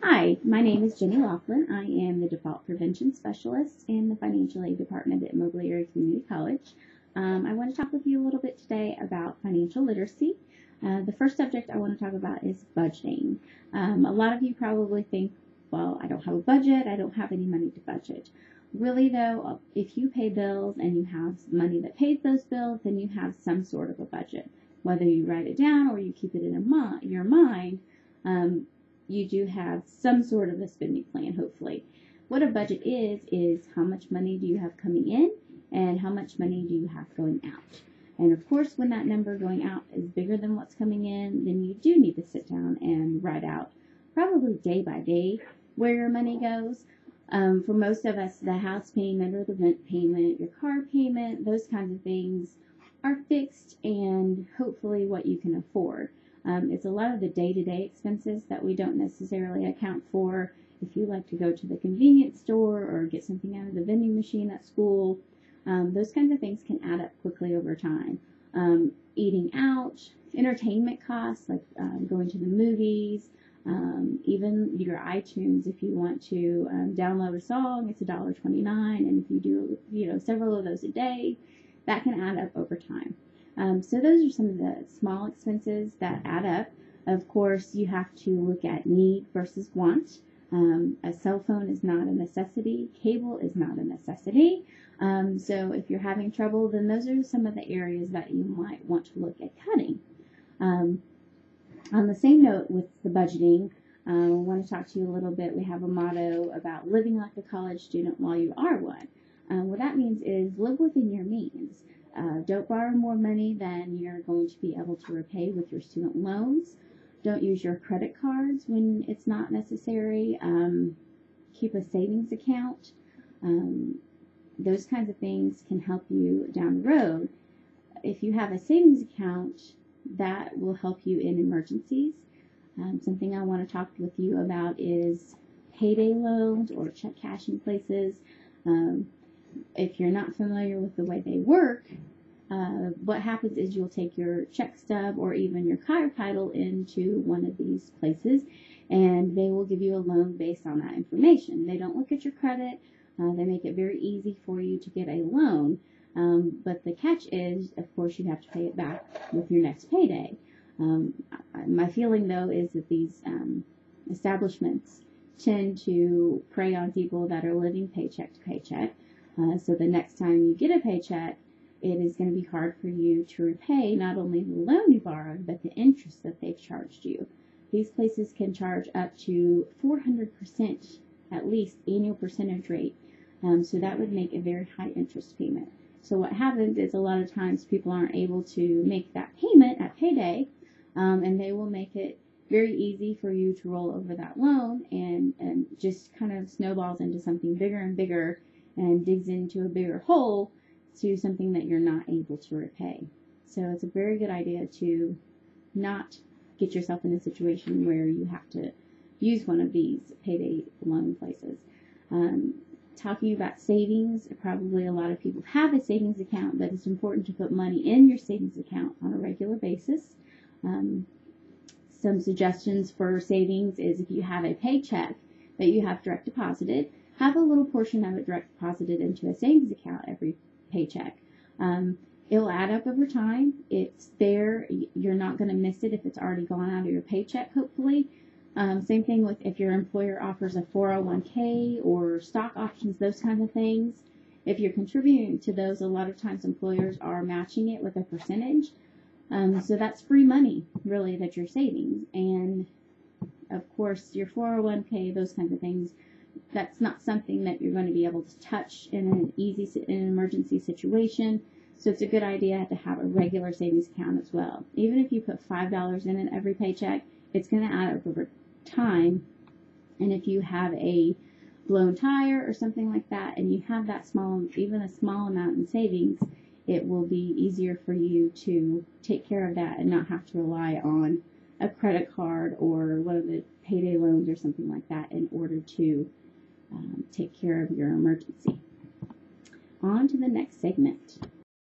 Hi, my name is Jenny Laughlin. I am the Default Prevention Specialist in the Financial Aid Department at Moberly Area Community College. I want to talk with you a little bit today about financial literacy. The first subject I want to talk about is budgeting. A lot of you probably think, well, I don't have a budget, I don't have any money to budget. Really though, if you pay bills and you have money that pays those bills, then you have some sort of a budget. Whether you write it down or you keep it in your mind, you do have some sort of a spending plan, hopefully. What a budget is how much money do you have coming in and how much money do you have going out. And of course, when that number going out is bigger than what's coming in, then you do need to sit down and write out, probably day by day, where your money goes. For most of us, the house payment or the rent payment, your car payment, those kinds of things are fixed and hopefully what you can afford. It's a lot of the day-to-day expenses that we don't necessarily account for. If you like to go to the convenience store or get something out of the vending machine at school, those kinds of things can add up quickly over time. Eating out, entertainment costs like going to the movies, even your iTunes. If you want to download a song, it's $1.29, and if you do several of those a day, that can add up over time. So those are some of the small expenses that add up. Of course, you have to look at need versus want. A cell phone is not a necessity. Cable is not a necessity. So if you're having trouble, then those are some of the areas that you might want to look at cutting. On the same note with the budgeting, I want to talk to you a little bit. We have a motto about living like a college student while you are one. What that means is live within your means. Don't borrow more money than you're going to be able to repay with your student loans. Don't use your credit cards when it's not necessary. Keep a savings account. Those kinds of things can help you down the road. If you have a savings account, that will help you in emergencies. Something I want to talk with you about is payday loans or check cashing places. If you're not familiar with the way they work, what happens is you'll take your check stub or even your car title into one of these places, and they will give you a loan based on that information. They don't look at your credit. They make it very easy for you to get a loan. But the catch is, of course, you have to pay it back with your next payday. My feeling, though, is that these establishments tend to prey on people that are living paycheck to paycheck. So the next time you get a paycheck, it is going to be hard for you to repay not only the loan you borrowed, but the interest that they've charged you. These places can charge up to 400% at least annual percentage rate. So that would make a very high interest payment. So what happens is a lot of times people aren't able to make that payment at payday, and they will make it very easy for you to roll over that loan and just kind of snowballs into something bigger and bigger and digs into a bigger hole to something that you're not able to repay. So it's a very good idea to not get yourself in a situation where you have to use one of these payday loan places. Talking about savings, probably a lot of people have a savings account, but it's important to put money in your savings account on a regular basis. Some suggestions for savings is if you have a paycheck that you have direct deposited, have a little portion of it direct deposited into a savings account every paycheck. It'll add up over time. It's there. You're not going to miss it if it's already gone out of your paycheck, hopefully. Same thing with if your employer offers a 401k or stock options, those kinds of things. If you're contributing to those, a lot of times employers are matching it with a percentage. So that's free money, really, that you're saving. And, of course, your 401k, those kinds of things, that's not something that you're going to be able to touch in an emergency situation. So it's a good idea to have a regular savings account as well. Even if you put $5 in it every paycheck, it's going to add up over time. And if you have a blown tire or something like that, and you have that even a small amount in savings, it will be easier for you to take care of that and not have to rely on a credit card or one of the payday loans or something like that in order to take care of your emergency. On to the next segment.